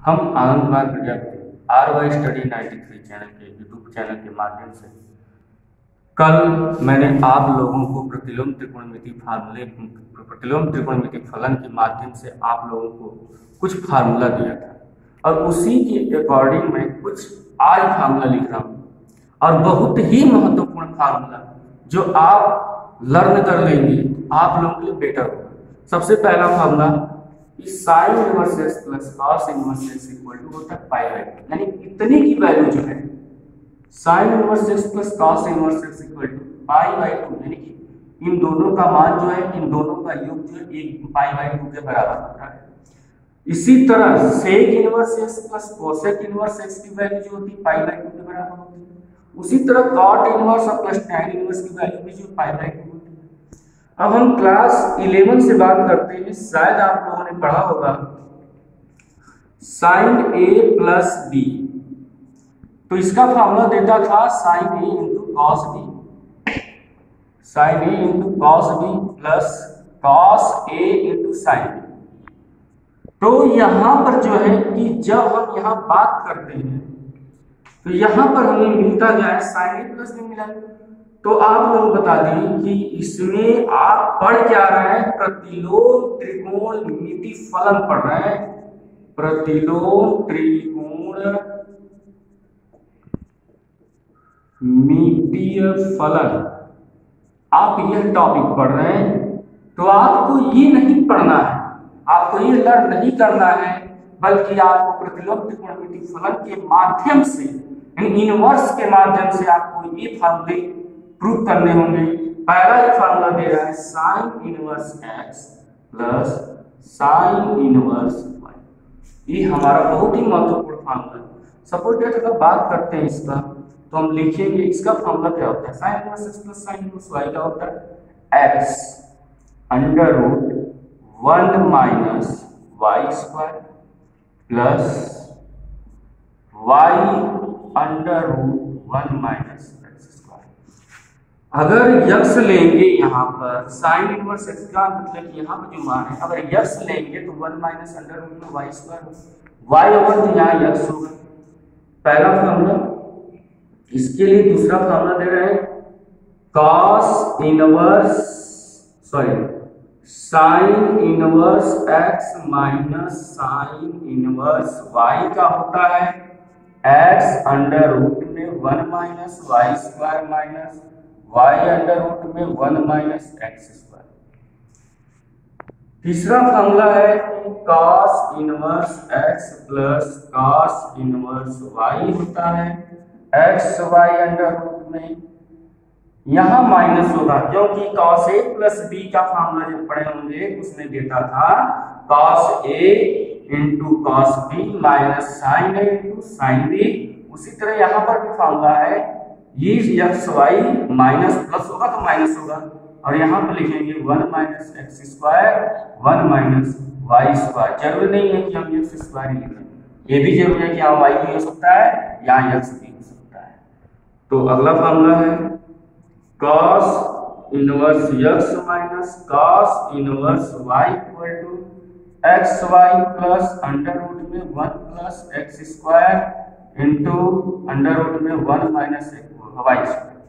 हम Anand Kumar Prajapati RY study 93 channel के YouTube channel के माध्यम से कल मैंने आप लोगों को प्रतिलोम त्रिकोणमिति फलन के माध्यम से आप लोगों को कुछ फार्मूला दिया था और उसी के अकॉर्डिंग मैं कुछ आज फार्मूला लिख रहा हूँ और बहुत ही महत्वपूर्ण फार्मूला जो आप लर्न कर लेंगे आप लोगों के लिए बेटर होगा। सबसे पहला formula sine inverse x plus cos inverse x equal to होता है पाई बाई टू, यानी इतने की वैल्यू जो है sine inverse x plus cos inverse x equal to pi by two, यानी कि इन दोनों का मान जो है इन दोनों का योग जो है एक पाई बाई टू के बराबर होता है। इसी तरह sec inverse x plus cosec inverse x की वैल्यू जो होती है पाई बाई टू के बराबर होती है। उसी तरह कॉट इनवर्स और प्लस टैन इनवर्स की वैल्यू भी जो पाई बाई टू होती है। अब हम क्लास 11 से बात करते हैं, शायद आप लोगों ने पढ़ा होगा साइन ए प्लस बी, तो इसका फॉर्मूला देता था sine A into cos B, sine A into cos B plus cos A into sine B. तो यहां पर जो है कि जब हम यहां बात करते हैं तो यहां पर हमें मिलता क्या है साइन ए प्लस बी मिला। तो आप लोग बता दें कि इसमें आप पढ़ क्या रहे हैं, प्रतिलोम त्रिकोणमिति फलन पढ़ रहे हैं, प्रतिलोम त्रिकोणमितीय फलन आप यह टॉपिक पढ़ रहे हैं। तो आपको ये नहीं पढ़ना है, आपको ये लर्न नहीं करना है, बल्कि आपको प्रतिलोम त्रिकोणमिति फलन के माध्यम से इनवर्स के माध्यम से आपको ये फार्मूले प्रूव करने होंगे। पहला ही फार्मूला दे रहा है sine inverse x plus sine inverse y, ये हमारा बहुत ही महत्वपूर्ण फार्मूला है। सपोज डेट अगर बात करते हैं इसका तो हम लिखेंगे इसका फार्मूला क्या होता है, sine inverse x plus sine inverse y का होता है x under root 1 minus y square plus y under root 1 minus x square. अगर यक्स लेंगे यहाँ पर साइन इनवर्स एक्स का मतलब कि यहाँ पर जो मान है अगर यक्स लेंगे तो 1 माइनस अंडर रूट में वाई स्क्वायर, वाई ओवर तो यहाँ यक्स होगा। पहला फार्मूला, इसके लिए दूसरा फार्मूला दे रहे हैं cos inverse sine inverse x minus sine inverse y का होता है एक्स अंडर रूट में 1 minus y square minus y under root में 1 माइनस एक्स स्क्वायर। तीसरा फार्मूला है कि cos inverse x plus cos inverse y होता है एक्स वाई अंडर रूट में, यहां माइनस होगा क्योंकि कॉस ए प्लस बी का फार्मूला जब पढ़े होंगे उसमें देता था cos A into cos B minus sine A into sine B. उसी तरह यहां पर भी फार्मूला है ये एक्स वाई माइनस प्लस होगा तो माइनस होगा, और यहाँ पर लिखेंगे 1 minus x square 1 minus y square. जरूरी नहीं है कि हम एक्स स्क्वायर ही लिखें, ये भी जरूरी है कि यहाँ वाई भी हो सकता है यहाँ एक्स भी हो सकता है। तो अगला फार्मूला है cos inverse x minus cos inverse y equal to x y plus under root में 1 plus x square into under root में 1 माइनस वाई स्क्वायर।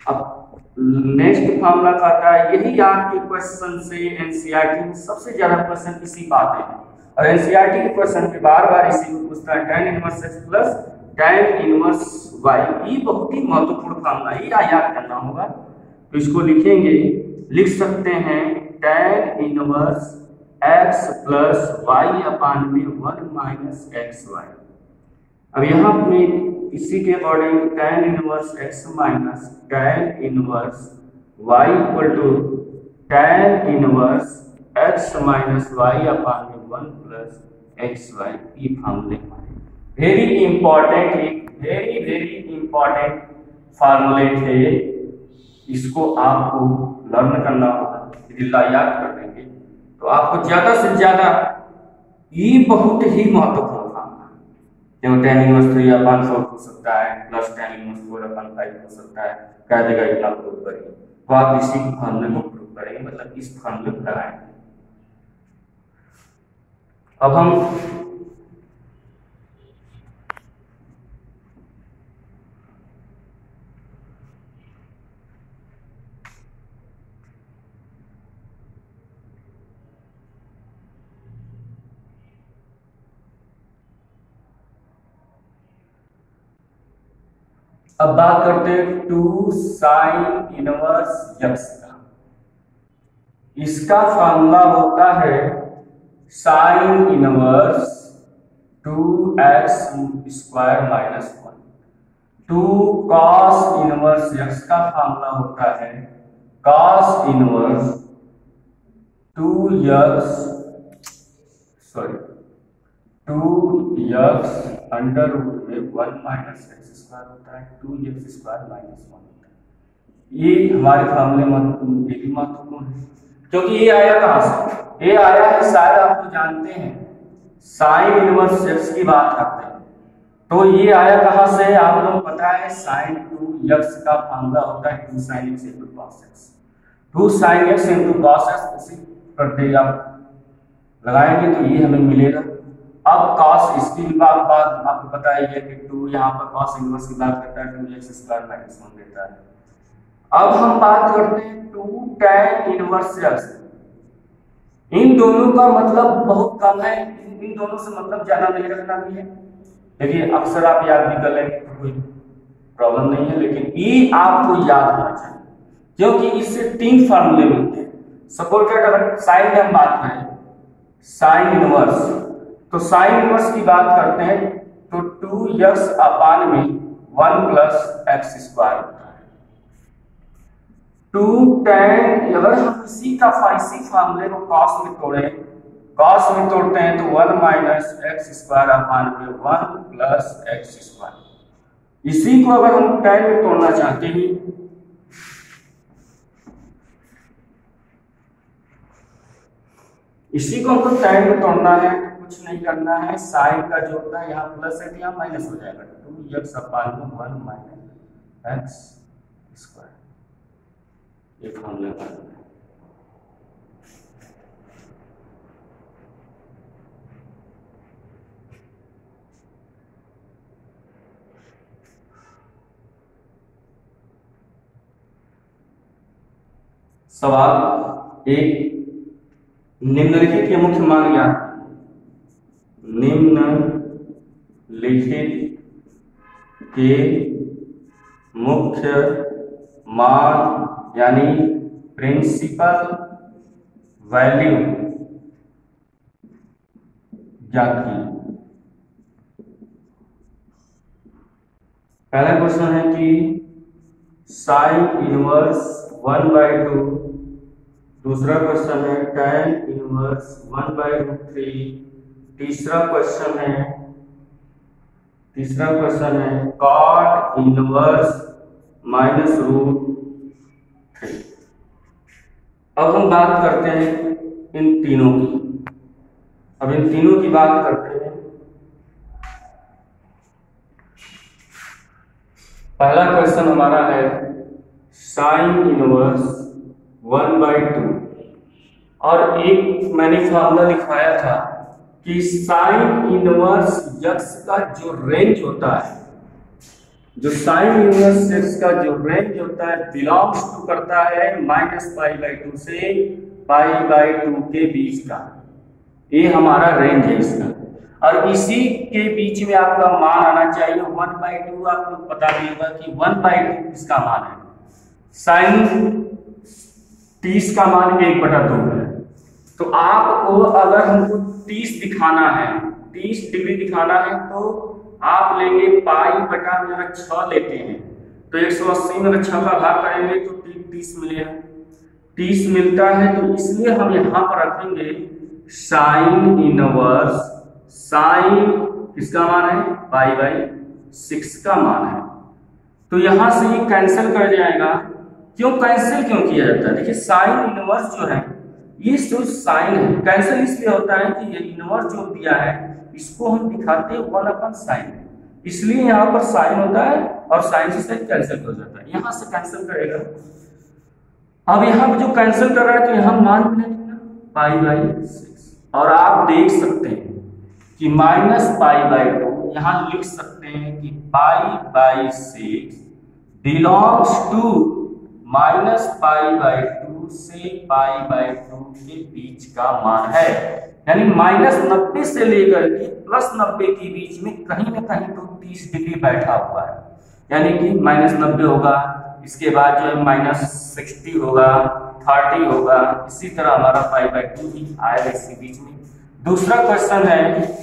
अब नेक्स्ट फार्मूला आता है, यही आपके क्वेश्चन से एनसीईआरटी में सबसे ज्यादा क्वेश्चन इसी पे आते हैं और एनसीईआरटी के क्वेश्चन पे बार बार इसी को पूछता है tan inverse x plus tan inverse y। ये बहुत ही महत्वपूर्ण फार्मूला है, ये याद करना होगा। तो इसको लिखेंगे, लिख सकते हैं tan inverse x plus y upon में 1 माइनस एक्स वाई। अब यहाँ में इसी के according tan inverse x minus tan inverse y equal to tan inverse x minus y upon में 1 प्लस एक्स वाई। ये फार्मूले वेरी इंपॉर्टेंट फार्मूले थे, इसको आपको लर्न करना होगा। यदि याद कर देंगे तो आपको ज्यादा से ज्यादा ये बहुत ही महत्वपूर्ण फार्मूला है। tan इनवर्स 3 अपान 4 हो सकता है प्लस tan इनवर्स 4 अपान 5 हो सकता है, कह देगा इतना प्रूव करिए, तो आप इसी फार्मूले को प्रूव करेंगे, मतलब इस फार्मूले को लगाएंगे। अब हम अब बात करते हैं 2 साइन इनवर्स यक्स का। इसका फॉर्मूला होता है sine inverse 2x square minus 1। 2 cos inverse x का फॉर्मूला होता है cos inverse 2x under root में 1 माइनस एक्स स्क्वायर होता है, 2x स्क्वायर माइनस 1 होता है। ये हमारे फॉर्मूले में ये भी महत्वपूर्ण है, क्योंकि ये आया कहां से? ये आया है, शायद आप तो जानते हैं साइन इनवर्स एक्स की बात करते हैं, तो ये आया कहां से आप लोगों को पता है। साइन 2x का फॉर्मूला होता है 2 sine x into cos x. 2 sine x into cos x इसी करते आप लगाएंगे तो ये हमें मिलेगा। अब cos इसकी भी बात आपको पता ही है कि 2 यहाँ पर cos इनवर्स की बात करता है 2x स्क्वायर माइनस 1 देता है। अब हम बात करते हैं 2 tan इनवर्स x। इन दोनों का मतलब बहुत कम है, इन दोनों से मतलब ज्यादा नहीं रखना भी है, लेकिन अक्सर आप याद भी कर लेंगे तो कोई प्रॉब्लम नहीं है, लेकिन ये आपको याद होना चाहिए क्योंकि इससे 3 फार्मूले मिलते हैं। सपोज अगर साइन में हम बात करें साइन इनवर्स, तो साइन इनवर्स की बात करते हैं तो 2x अपान में 1 प्लस एक्स स्क्वायर होता है। 2 tan, अगर हम इसी फार्मूले को cos में तोड़े, cos में तोड़ते हैं तो 1 माइनस एक्स स्क्वायर अपान में 1 प्लस एक्स स्क्वायर। इसी को अगर हम tan में तोड़ना चाहते हैं, इसी को हमको tan में तोड़ना है, कुछ नहीं करना है, साइन का जो होता है यहाँ प्लस है तो यहाँ माइनस हो जाएगा, 2x अपान में 1 माइनस एक्स स्क्वायर। ये फॉर्मूला का सवाल एक, निम्नलिखित के मुख्य मान ज्ञात। निम्नलिखित के मुख्य मान यानी प्रिंसिपल वैल्यू ज्ञात की। पहला क्वेश्चन है कि साइन इनवर्स 1/2, दूसरा क्वेश्चन है tan इनवर्स 1/√3, तीसरा क्वेश्चन है cot इनवर्स -√3। अब हम बात करते हैं इन तीनों की। अब इन तीनों की बात करते हैं। पहला क्वेश्चन हमारा है साइन इनवर्स 1/2, और एक मैंने फॉर्मूला लिखवाया था कि साइन इनवर्स एक्स का जो रेंज होता है, जो साइन इनवर्स एक्स का जो रेंज होता है बिलोंग्स टू करता है -π/2 से π/2 के बीच का। ये हमारा रेंज है इसका, और इसी के बीच में आपका मान आना चाहिए 1/2। आपको पता भी होगा कि 1/2 इसका मान है, साइन 30 का मान 1/2 है। तो आपको अगर हमको 30 दिखाना है, 30 डिग्री दिखाना है, तो आप लेंगे π/, में अगर 6 लेते हैं तो 180 में अगर 6 का भाग करेंगे तो 30 मिलेगा, 30 मिलता है। तो इसलिए हम यहाँ पर रखेंगे साइन इनवर्स, साइन किसका मान है π/6 का मान है। तो यहां से ये कैंसिल कर जाएगा। क्यों कैंसिल क्यों किया जाता है? देखिए साइन इनवर्स जो है ये जो साइन है कैंसिल इसलिए होता है कि ये इनवर्स जो दिया है इसको हम दिखाते हैं 1/sin, इसलिए यहाँ पर साइन होता है और साइन से कैंसिल हो जाता है, यहाँ से कैंसिल करेगा। अब यहाँ जो कैंसिल कर रहा है तो यहाँ मान मिलेगा π/6, और आप देख सकते हैं कि -π/2 यहाँ लिख सकते हैं कि π/6 बिलोंग्स टू -π/2 से π/2 के बीच का मान है, यानी -90 से लेकर के +90 के बीच में कहीं ना कहीं तो 30 डिग्री बैठा हुआ है। यानी कि -90 होगा, इसके बाद जो है -60 होगा, 30 होगा, इसी तरह हमारा π/2 ही आएगा इसी बीच में। दूसरा क्वेश्चन है,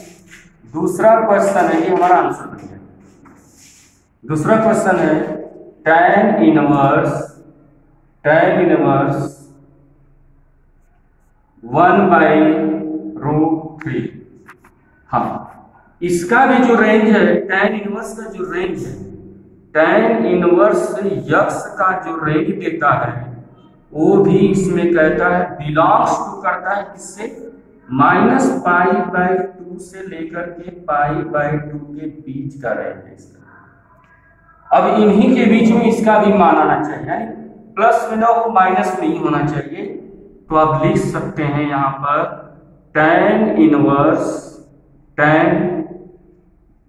ये हमारा आंसर बन गया। दूसरा क्वेश्चन है tan इनवर्स 1/√3। हाँ, इसका भी जो रेंज है, tan इनवर्स का जो रेंज है, tan इनवर्स यक्स का जो रेंज देता है वो भी इसमें कहता है बिलोंग्स टू करता है किससे, -π/2 से लेकर के π/2 के बीच का रेंज है इसका। अब इन्हीं के बीच में इसका भी मान आना चाहिए, यानी प्लस में ना हो माइनस में ही होना चाहिए। तो आप लिख सकते हैं यहाँ पर tan इनवर्स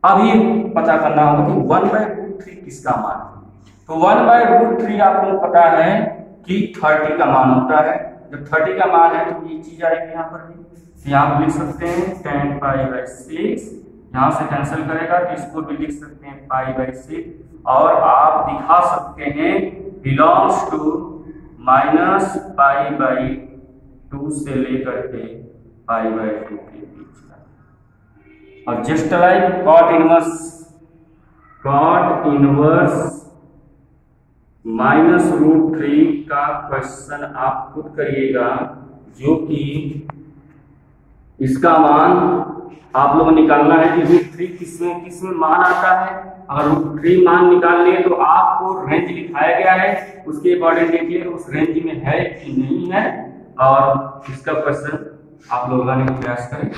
अभी पता करना होगा कि 1/√3 किसका मान है। तो 1/√3 आपको पता है कि 30 का मान होता है। जब 30 का मान है तो ये चीज आएगी यहाँ पर भी, यहाँ पर लिख सकते हैं tan π/6, यहाँ से कैंसिल करेगा तो इसको भी लिख सकते हैं π/6, और आप दिखा सकते हैं बिलोंग्स टू -π/2 से लेकर के π/2 के बीच का। और जस्ट लाइक cot इनवर्स -√3 का क्वेश्चन आप खुद करिएगा, जो कि इसका मान आप लोगों को निकालना है कि √3 किसमें मान आता है। अगर √3 मान निकालने तो आपको रेंज लिखाया गया है, उसके अकॉर्डिंग देखिए उस रेंज में है कि नहीं है, और इसका क्वेश्चन आप लोग लगाने का प्रयास करें।